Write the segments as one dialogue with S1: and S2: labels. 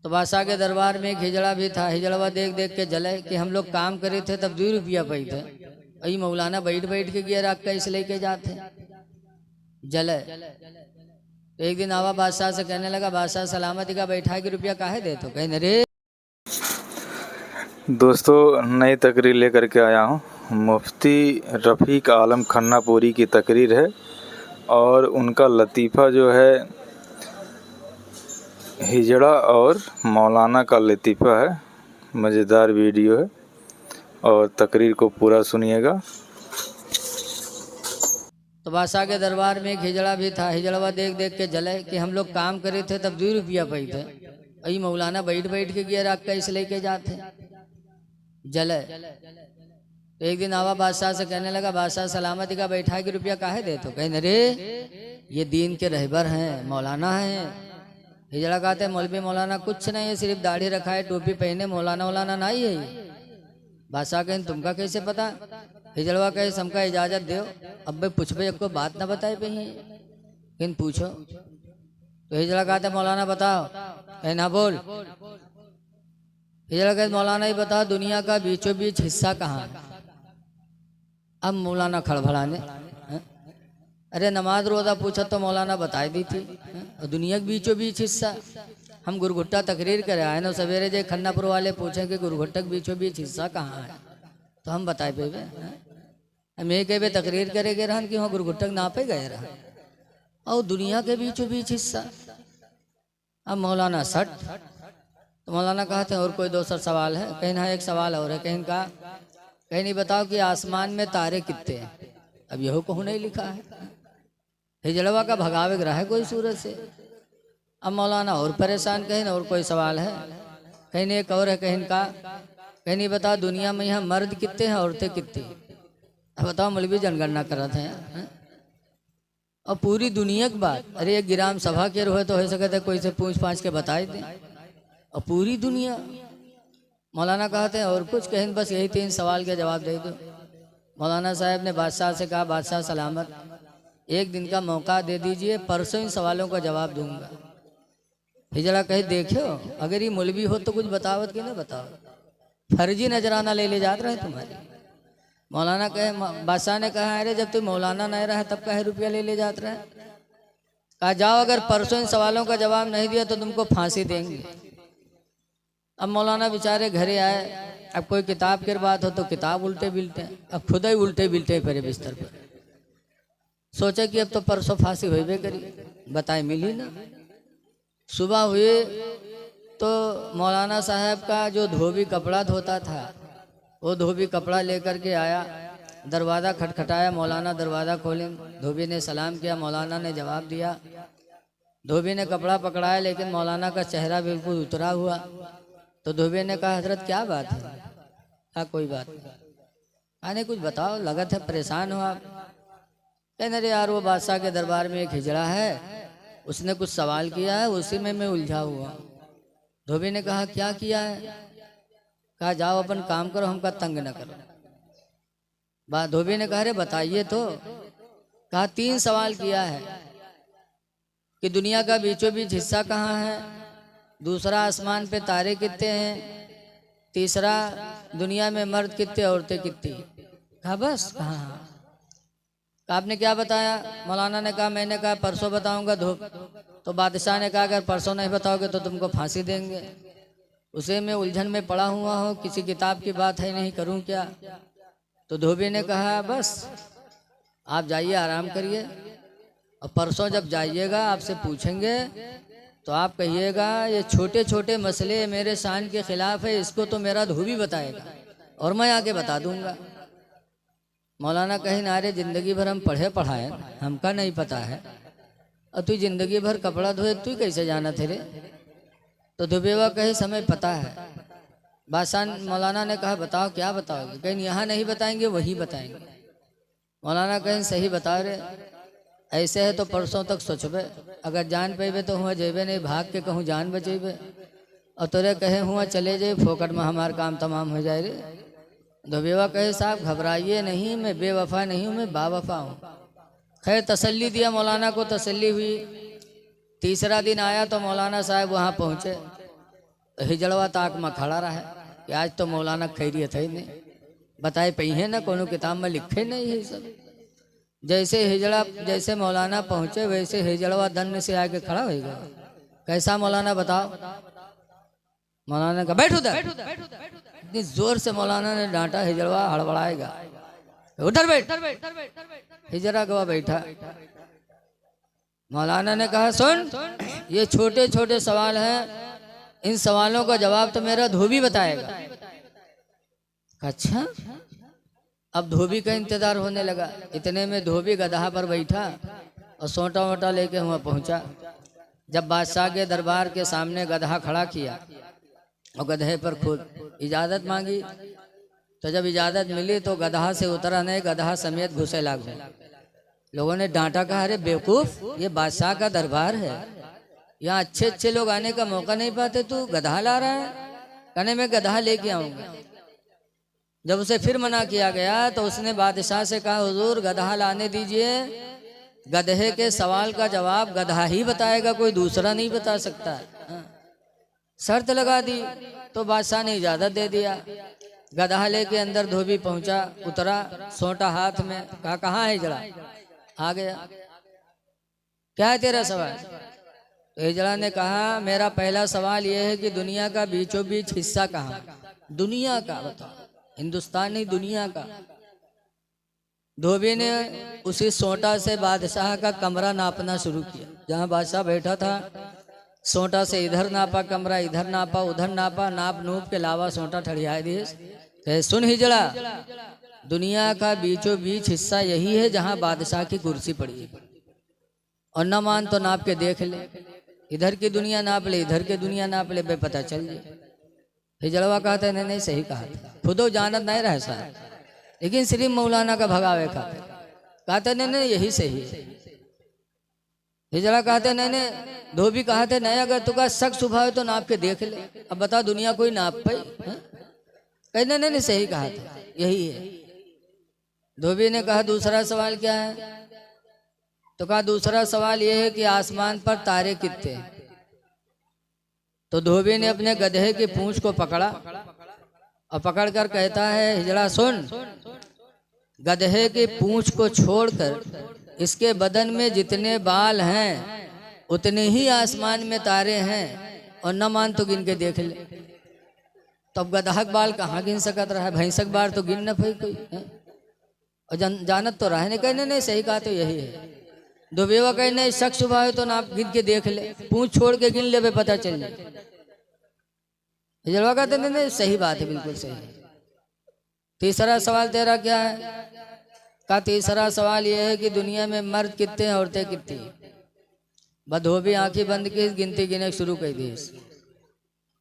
S1: तो बादशाह के दरबार में एक हिजड़ा भी था। हिजड़वा देख देख के जले कि हम लोग काम करे थे तब 2 रुपया पाई थे, अई मौलाना बैठ बैठ के गियर रख कैसे लेके जाते जले। तो एक दिन आवा बादशाह से कहने लगा, बादशाह सलामती का बैठा के रुपया काहे दे? तो कहने रे
S2: दोस्तों, नई तकरीर लेकर के आया हूँ। मुफ्ती रफ़ीक आलम खन्नापुरी की तकरीर है और उनका लतीफ़ा जो है हिजड़ा और मौलाना का लतीफ़ा है। मज़ेदार वीडियो है और तकरीर को पूरा सुनिएगा।
S1: तो बादशाह के दरबार में एक हिजड़ा भी था। हिजड़वा देख देख के जले कि हम लोग काम करे थे तब 2 रुपया पाई थे, अई मौलाना बैठ बैठ के गियर रख कैसे लेके जाते जले। तो एक दिन आवा बादशाह से कहने लगा, बादशाह सलामती का बैठा के रुपया काहे दे? तो कहने रे ये दीन के रहबर हैं, मौलाना हैं। हिजड़ा कहते मौलवी मौलाना कुछ नहीं है, सिर्फ दाढ़ी रखा है, टोपी पहने, मौलाना मौलाना नहीं है। बादशाह कहें तुमका कैसे पता? हिजड़वा कहे हमका इजाजत दो, अब भाई पूछबे को बात ना बताए पे किन पूछो। तो हिजड़ा कहते मौलाना बताओ। कहे ना बोल। हिजड़ा कहे मौलाना ही बताओ दुनिया का बीचों बीच हिस्सा कहाँ है? अब मौलाना खड़बड़ाने, अरे नमाज रोजा पूछा तो मौलाना बताई दी थी, और दुनिया के बीचों बीच हिस्सा हम गुरगुट्टा तकरीर करे आए ना सवेरे जे खन्नापुर वाले पूछे कि गुरगुट्टा के बीचों बीच हिस्सा कहाँ है, तो हम बताए पे हम ये कहे तकरीर करे गए रहन कि वहाँ गुरगुट्टा ना पे गए रहा और दुनिया के बीचों बीच हिस्सा। अब मौलाना सट। तो मौलाना कहते हैं और कोई दूसरा सवाल है? कहीं ना एक सवाल और है। कहीं का कहीं नहीं बताओ कि आसमान में तारे कितने हैं? अब यहो कहूँ नहीं लिखा है। हिजड़वा का भगावे रहा है कोई सूरत से। अब मौलाना और परेशान। कहीं और कोई सवाल है? कहीं एक और है। कहीं का कहीं नहीं बताओ दुनिया में यहाँ मर्द कितने हैं औरतें कितनी? अब बताओ मौलवी जनगणना कर रहे हैं और पूरी दुनिया की बात। अरे एक गिराम सभा के रोहे तो हो सके थे कोई से पूछ पाछ के बताए दें, और पूरी दुनिया। मौलाना कहते हैं और कुछ? कहें बस यही 3 सवाल के जवाब दे दो। मौलाना साहब ने बादशाह से कहा, बादशाह सलामत, 1 दिन का मौका दे दीजिए, परसों इन सवालों का जवाब दूंगा। हिजड़ा कहे देखो अगर ये मौलवी हो तो कुछ बतावत कि नहीं बताओ, फर्जी नजराना ले जाते रहे तुम्हारी। मौलाना कहे, बादशाह ने कहा अरे जब तुम मौलाना नहीं रहे तब कहे रुपया ले जाते रहे। कहा जाओ अगर परसों इन सवालों का जवाब नहीं दिया तो तुमको फांसी देंगे। अब मौलाना बेचारे घरे आए। अब कोई किताब की बात हो तो किताब उल्टे बिलटे, अब खुद ही उल्टे बिलटे पड़े बिस्तर पर। सोचा कि अब तो परसों फांसी हुई करी, बताए मिली ना। सुबह हुए तो मौलाना साहब का जो धोबी कपड़ा धोता था वो धोबी कपड़ा लेकर के आया। दरवाज़ा खटखटाया, मौलाना दरवाज़ा खोले। धोबी ने सलाम किया, मौलाना ने जवाब दिया। धोबी ने कपड़ा पकड़ाया लेकिन मौलाना का चेहरा बिल्कुल उतरा हुआ। तो धोबी ने कहा हजरत क्या बात है? कहा कोई बात नहीं, कुछ बताओ, लगत है परेशान हो आप। कहने अरे यार वो बादशाह के दरबार में एक हिजड़ा है, उसने कुछ सवाल किया है, उसी में मैं उलझा हुआ। धोबी ने कहा क्या किया है? कहा जाओ अपन काम करो, हमका तंग न करो। धोबी ने कहा अरे बताइए तो। कहा 3 सवाल किया है कि दुनिया का बीचों बीच हिस्सा कहाँ है, दूसरा आसमान पे तारे कितने हैं, तीसरा दुनिया में मर्द कितने औरतें कितनी। कहा बस? कहाँ? आपने क्या बताया? मौलाना ने कहा मैंने कहा परसों बताऊंगा। तो बादशाह ने कहा अगर परसों नहीं बताओगे तो तुमको फांसी देंगे। उसे मैं उलझन में पड़ा हुआ हूँ, किसी किताब की बात है नहीं, करूँ क्या? तो धोबी ने कहा बस आप जाइए आराम करिए, और परसों जब जाइएगा आपसे पूछेंगे तो आप कहिएगा ये छोटे छोटे मसले मेरे शान के खिलाफ है, इसको तो मेरा धोबी बताएगा और मैं आके बता दूंगा। मौलाना कहीं ना रे जिंदगी भर हम पढ़े पढ़ाए, हमका नहीं पता है, और तू जिंदगी भर कपड़ा धोए तू कैसे जाना थे रे? तो धोबेवा कहे समय पता है। बादशाह मौलाना ने कहा बताओ क्या बताओगे? कहीं यहाँ नहीं बताएंगे वही बताएंगे। मौलाना कहीं सही बता रहे, ऐसे है तो परसों तक सोचबे, अगर जान पेबे तो हुआ जेबे, नहीं भाग के कहूँ जान बचेबे, और तोरे कहे हुआ चले जाए फोकट में हमार काम तमाम हो जाए रे। धोबेवा कहे साहब घबराइए नहीं, मैं बेवफा नहीं हूँ, मैं बावफा हूँ। खैर तसल्ली दिया, मौलाना को तसल्ली हुई। तीसरा दिन आया तो मौलाना साहब वहाँ पहुँचे। हिजड़वा ताक में खड़ा रहा कि आज तो मौलाना खैरियत है नहीं, बताए पही है ना, कोनो किताब में लिखे नहीं है सब। जैसे हिजड़ा, जैसे मौलाना पहुंचे वैसे हिजड़वा दन्न से आके खड़ा हो गया। कैसा मौलाना बताओ? मौलाना ने कहा बैठ उधर। इतनी जोर से मौलाना ने डांटा, हिजड़वा हड़बड़ाएगा, उधर बैठ। हिजड़ा गवा बैठा। मौलाना ने कहा सुन, ये छोटे छोटे सवाल हैं, इन सवालों का जवाब तो मेरा धोबी बताएगा। अच्छा, अब धोबी का इंतजार होने लगा। इतने में धोबी गधा पर बैठा और सोटा वोटा लेके वहां पहुंचा। जब बादशाह के दरबार के सामने गधा खड़ा किया और गधे पर खुद इजाजत मांगी, तो जब इजाजत मिली तो गधा से उतरा नहीं, गधा समेत घुसे लागू। लोगों ने डांटा, कहा अरे बेवकूफ, ये बादशाह का दरबार है, यहाँ अच्छे अच्छे लोग आने का मौका नहीं पाते, तू गधा ला रहा है? कहने में गधा लेके आऊंगा। जब उसे फिर मना किया गया तो उसने बादशाह से कहा हुजूर गधा लाने दीजिए, गधे के सवाल का जवाब गधा ही बताएगा, कोई दूसरा नहीं बता सकता। शर्त लगा दी तो बादशाह ने इजाजत दे दिया। गधा लेके अंदर धोबी पहुंचा, उतरा, सोटा हाथ में, कहा कहाँ है हिजड़ा? आ गया। क्या है तेरा सवाल? हिजड़ा ने कहा मेरा पहला सवाल यह है कि दुनिया का बीचों बीच हिस्सा कहाँ? दुनिया का बताओ, हिंदुस्तान नहीं, दुनिया का। धोबी ने उसी सोटा से बादशाह का कमरा नापना शुरू किया। जहां बादशाह बैठा था, सोटा से इधर नापा कमरा, इधर नापा, उधर नापा, नाप नूप के अलावा सोटा ठड़िया दिए। सुन हिजड़ा, दुनिया का बीचों बीच हिस्सा यही है जहां बादशाह की कुर्सी पड़ी है, और न मान तो नाप के देख ले, इधर की दुनिया नाप ले, इधर की दुनिया नाप ले, बे पता चल जाए। हिजड़वा कहते नहीं नहीं सही कहा, खुदो जानत नहीं रह सा, लेकिन सिर्फ मौलाना का भगावे खाते। कहते नहीं नहीं यही सही है। हिजड़ा कहते नहीं नहीं, धोबी कहते नहीं अगर तुका शक सुबह है तो नाप के देख ले, अब बता दुनिया कोई नाप पाई? कहते नहीं नहीं सही कहा था, यही है। धोबी ने कहा दूसरा सवाल क्या है? तो कहा दूसरा सवाल यह है कि आसमान पर तारे कितने हैं? तो धोबी ने अपने गधे की पूंछ को पकड़ा और पकड़कर कहता है हिजड़ा सुन, गधे की पूंछ को छोड़कर इसके बदन में जितने बाल हैं उतने ही आसमान में तारे हैं, और न मान तो गिन के देख ले। तब गधा बाल कहाँ गिन सकत रहा है? भैंसक बाल तो गिन न पाई कोई, और जानत तो रहा नहीं। कहने नहीं सही कहा तो यही है। दुबेवा कहने शख्स सुबह है तो नाप गिन के देख ले, पूंछ छोड़ के गिन ले, बे पता चल जाए। हिजड़वा कहते नहीं सही बात है, बिल्कुल सही है। तीसरा सवाल तेरा क्या है? का तीसरा सवाल यह है कि दुनिया में मर्द कितने हैं, औरतें कितनी? धोबी आंखें बंद की गिनती गिने शुरू कर दी।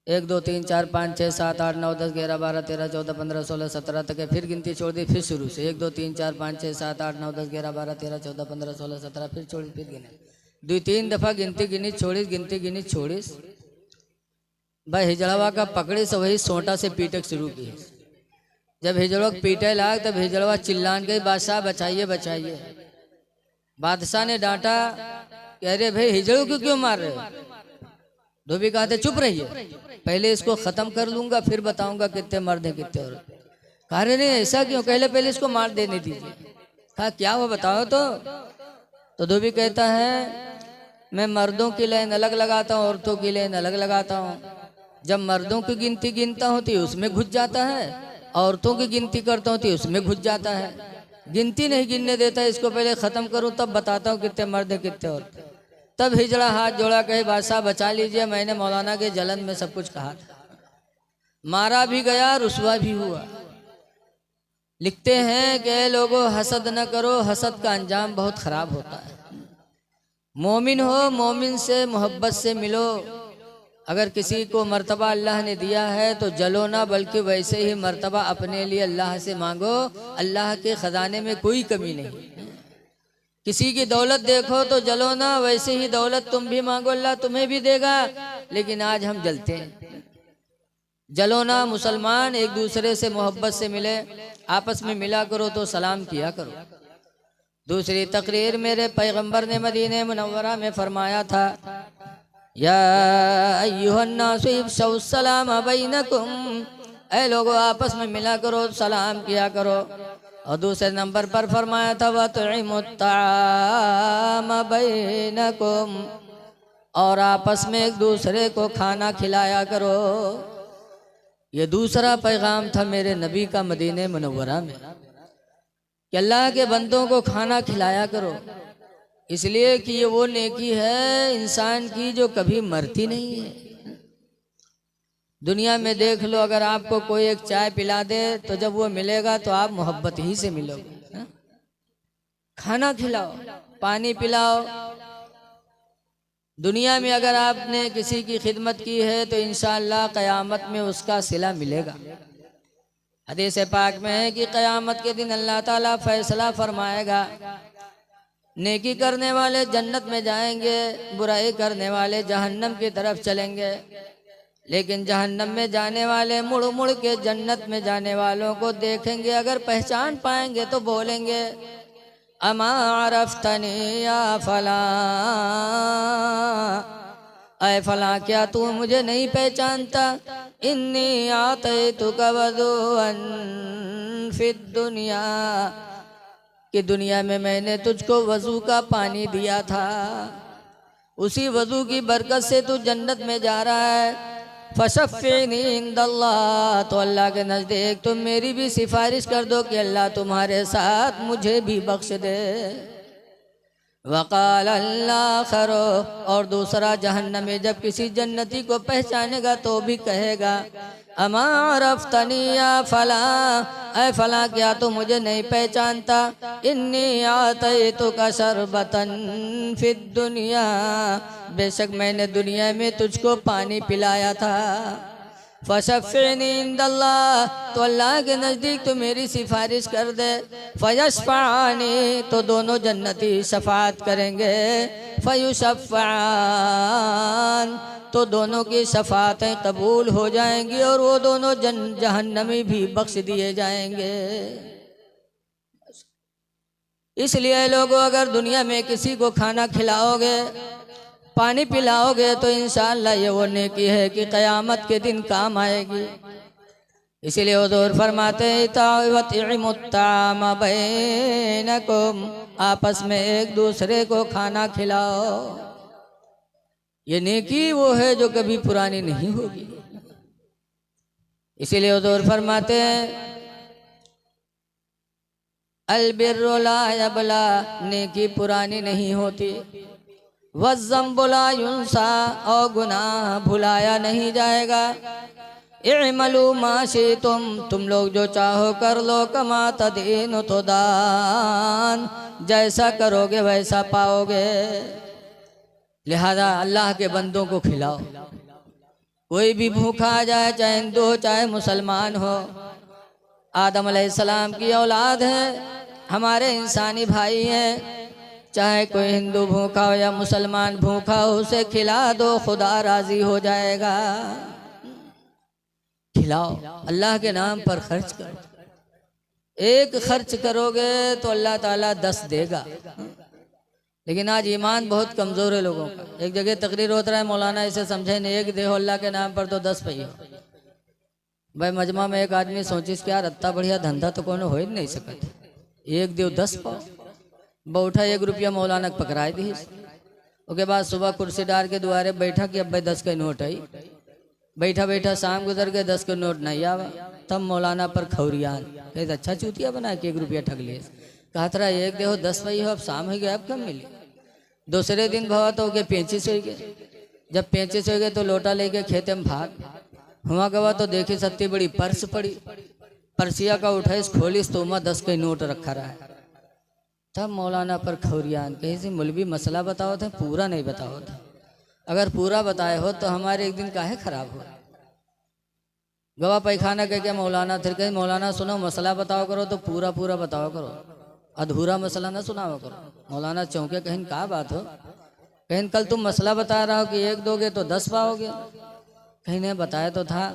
S1: 1 2 3 4 5 6 7 8 9 10 11 12 13 14 15 16 17 तक है। फिर गिनती छोड़ दी, फिर शुरू से 1 2 3 4 5 6 7 8 9 10 11 12 13 14 15 16 17 फिर छोड़ी, फिर गिने। 2-3 दफा गिनती गिनी छोड़ी, गिनती गिनी छोड़ी। भाई हिजड़वा का पकड़े से वही सोटा से पीटक शुरू की। जब हिजड़वा पीटे लाग तब हिजड़वा चिल्लान गई बादशाह बचाइए बचाइए। बादशाह ने डांटा कि अरे भाई हिजड़ों को क्यों मार रहे हो? धोबी कहते चुप रहिए, पहले इसको खत्म कर लूंगा फिर बताऊंगा कितने मर्द हैं कितने औरत। कह रहे नहीं ऐसा क्यों, पहले इसको मार देने दीजिए। कहा क्या हुआ बताओ तो धोबी कहता है मैं मर्दों की लाइन अलग लगाता हूँ, औरतों की लाइन अलग लगाता हूँ। जब मर्दों की गिनती गिनता हूँ तो उसमें घुस जाता है, औरतों की गिनती करता हूँ तो उसमें घुस जाता है। गिनती नहीं गिनने देता, इसको पहले खत्म करूँ तब बताता हूँ कितने मर्द है कितने औरत। तब हिजड़ा हाथ जोड़ा कहे बादशाह बचा लीजिए, मैंने मौलाना के जलन में सब कुछ कहा था। मारा भी गया, रुसवा भी हुआ। लिखते हैं कि लोगों हसद न करो, हसद का अंजाम बहुत खराब होता है। मोमिन हो, मोमिन से मोहब्बत से मिलो। अगर किसी को मर्तबा अल्लाह ने दिया है तो जलो ना, बल्कि वैसे ही मर्तबा अपने लिए अल्लाह से मांगो। अल्लाह के खजाने में कोई कमी नहीं। किसी की दौलत देखो तो जलो ना, वैसे ही दौलत तुम भी मांगो, अल्लाह तुम्हें भी देगा। लेकिन आज हम जलते हैं। जलो ना मुसलमान, एक दूसरे से मोहब्बत से मिले, आपस में मिला करो तो सलाम किया करो। दूसरी तकरीर मेरे पैगंबर ने मदीने मुनव्वरा में फरमाया था या अय्युहन्नासु इफ्शौ सलाम बैनकुम, ऐ लोगों आपस में मिला करो, सलाम किया करो। और दूसरे नंबर पर फरमाया था वतइमुत ताम बैनकुम, और आपस में एक दूसरे को खाना खिलाया करो। ये दूसरा पैगाम था मेरे नबी का मदीने मुनव्वरा में कि अल्लाह के बंदों को खाना खिलाया करो, इसलिए कि ये वो नेकी है इंसान की जो कभी मरती नहीं है। दुनिया में देख लो, अगर आपको कोई एक चाय पिला दे तो जब वो मिलेगा तो आप मोहब्बत ही से मिलोगे। हा? खाना खिलाओ, पानी पिलाओ। दुनिया में अगर आपने किसी की खिदमत की है तो इंशाअल्लाह क़यामत में उसका सिला मिलेगा। हदीस पाक में है कि क़यामत के दिन अल्लाह ताला फैसला फरमाएगा, नेकी करने वाले जन्नत में जाएंगे, बुराई करने वाले जहन्नम की तरफ चलेंगे। लेकिन जहन्नम में जाने वाले मुड़ मुड़ के जन्नत में जाने वालों को देखेंगे, अगर पहचान पाएंगे तो बोलेंगे अमा अरफ्तनी या फला, ऐ फला क्या तू मुझे नहीं पहचानता। इन्नी आतैतुका वदुअन फिद दुनिया, कि दुनिया में मैंने तुझको वजू का पानी दिया था, उसी वजू की बरकत से तू जन्नत में जा रहा है। फशफ़िनी इंदल्लाह, तो अल्लाह के नज़दीक तुम मेरी भी सिफारिश कर दो कि अल्लाह तुम्हारे साथ मुझे भी बख्श दे। वक़ाल अल्लाह खरो, और दूसरा जहन्नमी जब किसी जन्नती को पहचानेगा तो भी कहेगा अमा रफ्तनी या फला, ऐ फला क्या तू मुझे नहीं पहचानता। इन्नी आतैतुका शरबतन फिद दुनिया, बेशक मैंने दुनिया में तुझको पानी पिलाया था। फशफ़िनी इंदल्लाह, तो अल्लाह के नज़दीक तो मेरी सिफारिश कर दे। फयशफ़अनी, तो दोनों जन्नती शफ़ाअत करेंगे। फयुशफ़अन, तो दोनों की शफ़ाअतें कबूल हो जाएंगी और वो दोनों जहन्नमी भी बख्श दिए जाएंगे। इसलिए लोगों, अगर दुनिया में किसी को खाना खिलाओगे, पानी पिलाओगे तो इंशाअल्लाह ये वो नेकी है कि क़यामत के दिन काम आएगी। इसीलिए हुज़ूर फरमाते वतइमुत ताम बैनकुम, आपस में एक दूसरे को खाना खिलाओ। ये नेकी वो है जो कभी पुरानी नहीं होगी। इसीलिए हुज़ूर फरमाते हैं अलबिर्रु ला यबला, नेकी पुरानी नहीं होती। वज़्ज़म्बु ला युंसा, और गुनाह भुलाया नहीं जाएगा। इअमलू मा शिअ्तुम, तुम लोग जो चाहो कर लो। कमा तदीनु तुदान, जैसा करोगे वैसा पाओगे। लिहाजा अल्लाह के बंदों को खिलाओ। कोई भी भूखा आ जाए, चाहे हिंदू हो चाहे मुसलमान हो, आदम अलैहिस्सलाम की औलाद है, हमारे इंसानी भाई हैं। चाहे कोई हिंदू भूखा हो या मुसलमान भूखा हो, उसे खिला दो, खुदा राजी हो जाएगा। खिलाओ, अल्लाह के नाम पर खर्च करो। एक खर्च करोगे तो अल्लाह ताला 10 देगा। लेकिन आज ईमान बहुत कमज़ोर है लोगों का। एक जगह तकरीर होता है, मौलाना इसे समझे नहीं, एक देहो अल्लाह के नाम पर तो 10 पहिए। भाई मजमा में एक आदमी सोचिस क्या रत्ता बढ़िया धंधा तो कोनो हो ही नहीं सकत, एक देव 10 पाओ। बैठा 1 रुपया मौलाना पकड़ाए दी। उसके बाद सुबह कुर्सी डाल के दुआरे बैठा कि अब भाई 10 का नोट आई। बैठा बैठा शाम गुजर के 10 का नोट नहीं आवा। तब मौलाना पर खौरियान कहे अच्छा चूतिया बना के 1 रुपया ठग लिए। कहा था एक देहो 10 पही हो, अब शाम हो गया, अब कब मिली। दूसरे दिन भवा तो के 35 हो गए। जब 35 हो गए तो लोटा लेके खेते में भाग हुआ गवा तो देखी सत्ती बड़ी पर्स पड़ी। परसिया का उठाइस खोलिस तो उमा 10 का नोट रखा रहा है। तब मौलाना पर खौरियान कहीं से मौलवी मसला बताओ थे, पूरा नहीं बताओ थे। अगर पूरा बताए हो तो हमारे एक दिन काहे खराब हो। गवा पैखाना कह के मौलाना फिर कहीं मौलाना सुनो मसला बताओ करो तो पूरा पूरा बताओ करो, अधूरा मसला ना सुनाओ करो। मौलाना चौंके कहीं क्या बात हो। कहीं कल तुम मसला बता रहा हो कि 1 दोगे तो 10 पाओगे। कहीं ने बताया तो था।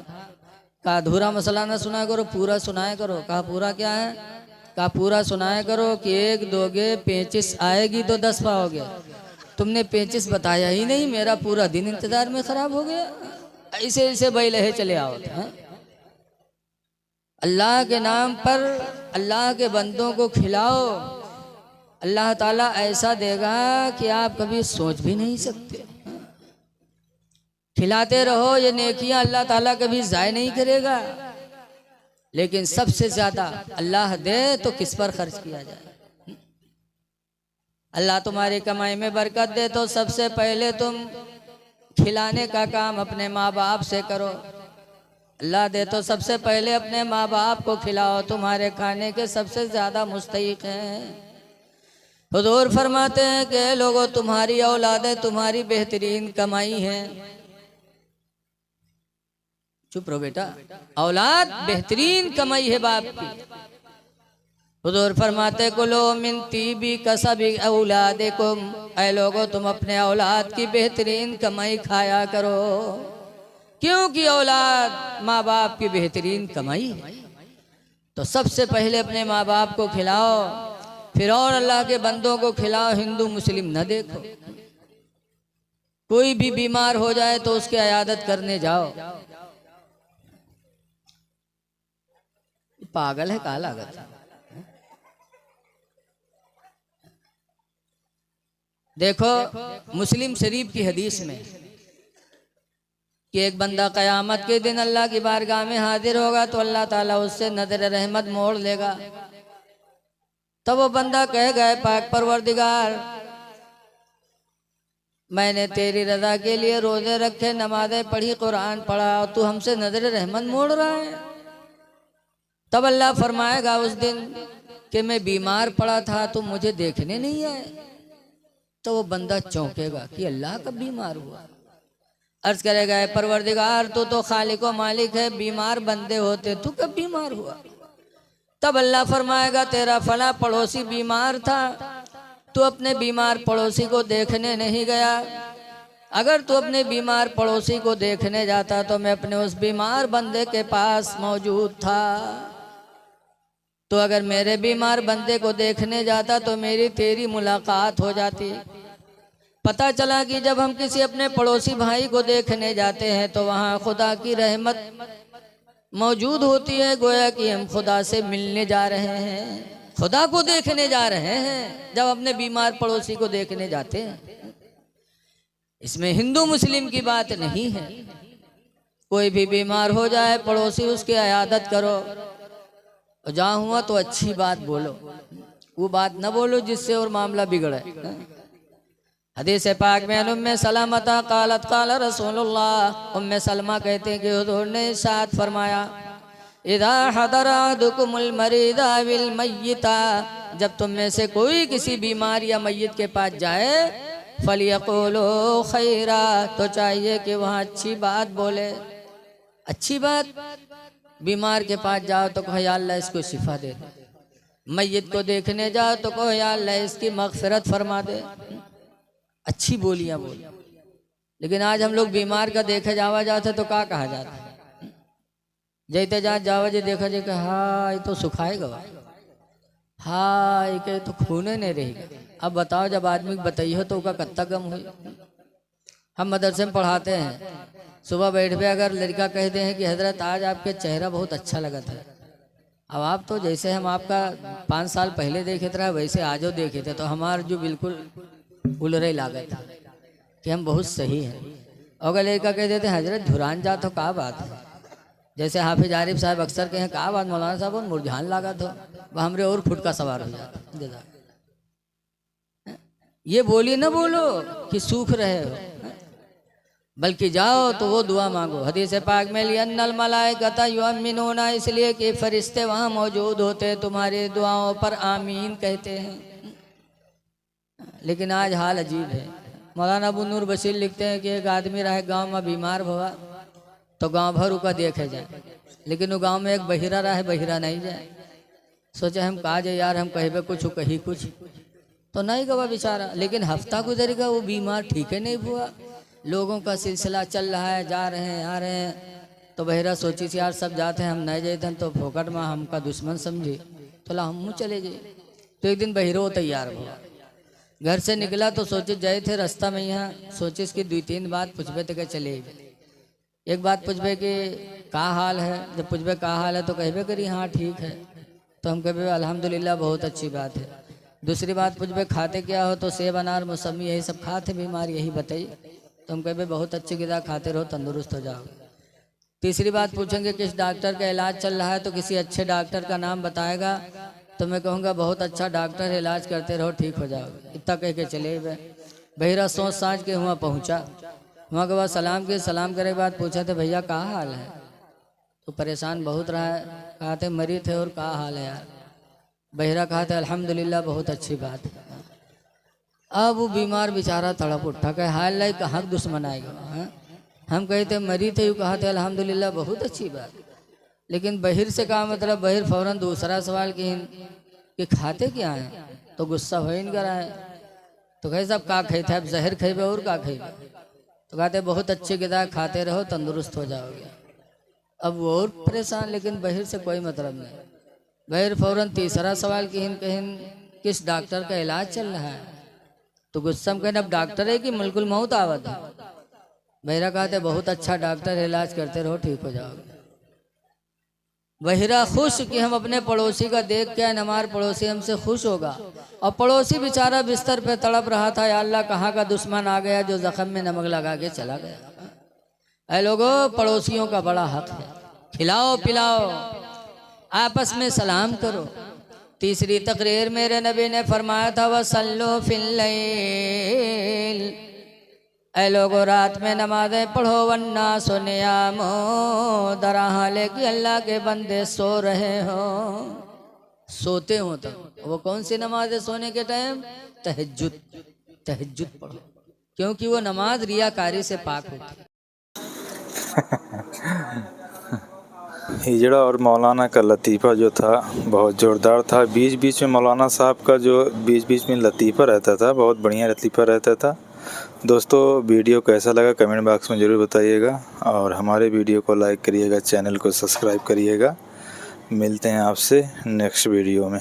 S1: कहा अधूरा मसला ना सुनाया करो, पूरा सुनाया करो। कहा पूरा क्या है। कहा पूरा सुनाया करो कि 1 दोगे 35 आएगी तो 10 पाओगे। तुमने पेचिस बताया ही नहीं, मेरा पूरा दिन इंतजार में खराब हो गया। ऐसे ऐसे भाई लहे चले आओ। हाँ? अल्लाह के नाम पर अल्लाह के बंदों को खिलाओ, अल्लाह ताला ऐसा देगा कि आप कभी सोच भी नहीं सकते। खिलाते रहो, ये नेकियां अल्लाह ताला कभी ज़ाय नहीं करेगा। लेकिन सबसे ज्यादा अल्लाह दे तो किस पर खर्च किया जाए? अल्लाह तुम्हारी कमाई में बरकत दे तो सबसे पहले तुम खिलाने का काम अपने माँ बाप से करो। अल्लाह दे तो सबसे पहले अपने माँ बाप को खिलाओ, तुम्हारे खाने के सबसे ज्यादा मुस्तहिक हैं। हुजूर फरमाते हैं कि लोगों, तुम्हारी औलादें तुम्हारी बेहतरीन कमाई है। चुप रहो बेटा, औलाद बेहतरीन कमाई है बाप की। हुजूर फरमाते कुलो मिन तीबी कसबी औलादिकुम, ऐ लोगों तुम अपने औलाद की बेहतरीन कमाई खाया करो, क्योंकि औलाद माँ बाप की बेहतरीन कमाई है। तो सबसे पहले अपने माँ बाप को खिलाओ, फिर और अल्लाह के बंदों को खिलाओ। हिंदू मुस्लिम न देखो, कोई भी बीमार हो जाए तो उसकी इयादत करने जाओ। पागल है, काला लागत है। देखो मुस्लिम शरीफ की हदीस में कि एक बंदा क़यामत के दिन अल्लाह की बारगाह में हाजिर होगा तो अल्लाह ताला उससे नजर रहमत मोड़ लेगा। तब वो बंदा कहेगा, पाक परवरदिगार, मैंने तेरी रजा के लिए रोजे रखे, नमाजें पढ़ी, कुरान पढ़ा, और तू हमसे नजर रहमत मोड़ रहा है। तब अल्लाह फरमाएगा उस दिन कि मैं बीमार पड़ा था, तुम मुझे देखने नहीं आए। तो वो बंदा चौंकेगा कि अल्लाह कब बीमार हुआ। अर्ज करेगा, परवरदिगार तू तो खालिक व मालिक है, बीमार बंदे होते, तू कब बीमार हुआ। तब अल्लाह फरमाएगा, तेरा फला पड़ोसी बीमार था, तू अपने बीमार पड़ोसी को देखने नहीं गया। अगर तू अपने बीमार पड़ोसी को देखने जाता तो मैं अपने उस बीमार बंदे के पास मौजूद था। तो अगर मेरे बीमार बंदे को देखने जाता तो मेरी तेरी मुलाकात हो जाती। पता चला कि जब हम किसी अपने पड़ोसी भाई को देखने जाते हैं तो वहाँ खुदा की रहमत मौजूद होती है, गोया कि हम खुदा से मिलने जा रहे हैं, खुदा को देखने जा रहे हैं जब अपने बीमार पड़ोसी को देखने जाते हैं। इसमें हिंदू मुस्लिम की बात नहीं है। कोई भी बीमार हो जाए, पड़ोसी उसकी इयादत करो, और जहाँ हुआ तो अच्छी बात बोलो, वो बात न बोलो जिससे और मामला बिगड़े। हदीस पाक में उम्मे सलामता कालत काल रसूलुल्लाह, उम्मे सलमा कहते हैं कि हुजूर ने इरशाद फरमाया, इदा हदरा अहदुकुमुल मरीदा विल मय्यिता, जब तुम में से कोई किसी बीमार या मय्यत के पास जाए, फलियक़ुलू खैरा, तो चाहिए कि वहाँ अच्छी बात बोले। अच्छी बात, बीमार के पास जाओ तो कहो या अल्लाह इसको शिफा दे दे, मय्यत को देखने जाओ तो कहो या अल्लाह इसकी मग़फ़िरत फरमा दे। अच्छी बोलियां बोल। लेकिन आज हम लोग बीमार का देखे जावा जाते तो क्या कहा जाता है, जैते जा जावा जी देखा जी, हाँ ये तो सुखाएगा, हाँ ये तो खूने नहीं रहेगा। अब बताओ, जब आदमी बताइए तो उसका कत्ता गम हुई। हम मदरसे में पढ़ाते हैं, सुबह बैठ पे अगर लड़का कहते हैं कि हजरत आज आपके चेहरा बहुत अच्छा लगा था, अब आप तो जैसे हम आपका 5 साल पहले देखे थे वैसे आजो देखे थे, तो हमार जो बिल्कुल उलरे लागत है कि हम बहुत सही हैं। अगर लड़का कह देते हजरत धुरान जा तो क्या बात है, जैसे हाफिज आरिफ साहब अक्सर कहें कहा बात मौलाना साहब मुरझान लगा तो वह हमरे और फुटका सवार हो जाता। ये बोली ना बोलो कि सूख रहे हो, बल्कि जाओ तो वो दुआ मांगो। हदीस पाक में लियन्नल मलाइकता युअम्मिनूना, इसलिए कि फरिश्ते वहाँ मौजूद होते तुम्हारी दुआओं पर आमीन कहते हैं। लेकिन आज हाल अजीब है। मौलाना अबू नूर बशीर लिखते हैं कि एक आदमी रहे गांव में बीमार हुआ तो गांव भर उका देखे जाए, लेकिन वो गांव में एक बहिरा रहे, बहिरा नहीं जाए। सोचे हम कहा जाए यार, हम कहीं पे कुछ कहीं कुछ तो नहीं गवा बेचारा, लेकिन हफ्ता गुजरेगा वो बीमार ठीक है नहीं हुआ। लोगों का सिलसिला चल रहा है, जा रहे हैं आ रहे हैं, तो बहिरा सोची थी यार सब जाते हैं हम नहीं जाते तो फोकट में हमका दुश्मन समझे, तो ला हम चले गए। तो एक दिन बहिरो तैयार हुआ, घर से निकला तो सोचे जाए थे रास्ता में यहाँ, सोचे इसकी 2-3 बात पूछबे तो क्या चले। एक बात पूछबे कि का हाल है, जब पूछबे का हाल है तो कहबे करी हाँ ठीक है, तो हम कहबे अल्हम्दुलिल्लाह बहुत अच्छी बात है। दूसरी बात पूछबे खाते क्या हो, तो सेब अनार मौसमी यही सब खाते, बीमार यही बताइए, तो हम कहबे बहुत अच्छी ग़िज़ा खाते रहो तंदुरुस्त हो जाओगे। तीसरी बात पूछेंगे किस डॉक्टर का इलाज चल रहा है, तो किसी अच्छे डॉक्टर का नाम बताएगा, तो मैं कहूँगा बहुत अच्छा डॉक्टर है, इलाज करते रहो ठीक हो जाओगे। इतना कह के चले बहिरा सोच साँझ के वहाँ पहुँचा। वहाँ के बाद सलाम करे के बाद पूछा थे भैया का हाल है, तो परेशान बहुत रहा है, कहा थे मरी थे और का हाल है यार। बहिरा कहा थे अल्हम्दुलिल्लाह बहुत अच्छी बात है। अब वो बीमार बेचारा तड़प उठा, कहे हाल लाई कहाँ दुश्मन आएगा। हम कहे थे मरी थे, कहा थे अल्हम्दुलिल्लाह बहुत अच्छी बात। लेकिन बहिर से कहा मतलब बहिर फौरन दूसरा सवाल कि खाते क्या हैं, तो गुस्सा हो इनका रहा है। तो कहे साहब का खाते आप जहर खेबे और का खेबे, तो कहते बहुत अच्छी ग़िज़ा खाते रहो तंदुरुस्त हो जाओगे। अब वो और परेशान, लेकिन बहिर से कोई मतलब नहीं। बहिर फौरन तीसरा सवाल कहीं किस डॉक्टर का इलाज चल रहा है, तो गुस्सा में कहना अब डॉक्टर है कि मुल्कुल मौत आवत है। बहिरा कहते बहुत अच्छा डॉक्टर है, इलाज करते रहो ठीक हो जाओगे। बहिरा खुश कि हम अपने पड़ोसी का देख के हमारे पड़ोसी हमसे खुश होगा, और पड़ोसी बेचारा बिस्तर पे तड़प रहा था, या अल्लाह कहाँ का दुश्मन आ गया जो जख्म में नमक लगा के चला गया। ऐ लोगों, पड़ोसियों का बड़ा हक है, खिलाओ पिलाओ, आपस में सलाम करो। तीसरी तकरीर मेरे नबी ने फरमाया था वसल्लु फिल लैल, ऐ लोगों रात में नमाज़ें पढ़ो, वन्ना सुनियामो, दरा हाले कि अल्लाह के बंदे सो रहे हो, सोते हो। तो वो कौन सी नमाज है सोने के टाइम? तहज्जुद। तहज्जुद पढ़ो, क्योंकि वो नमाज रियाकारी से पाक होती है।
S2: हिजड़ा और मौलाना का लतीफ़ा जो था बहुत ज़ोरदार था। बीच बीच में मौलाना साहब का जो बीच बीच में लतीफ़ा रहता था, बहुत बढ़िया लतीफ़ा रहता था। दोस्तों वीडियो कैसा लगा कमेंट बॉक्स में ज़रूर बताइएगा, और हमारे वीडियो को लाइक करिएगा, चैनल को सब्सक्राइब करिएगा। मिलते हैं आपसे नेक्स्ट वीडियो में।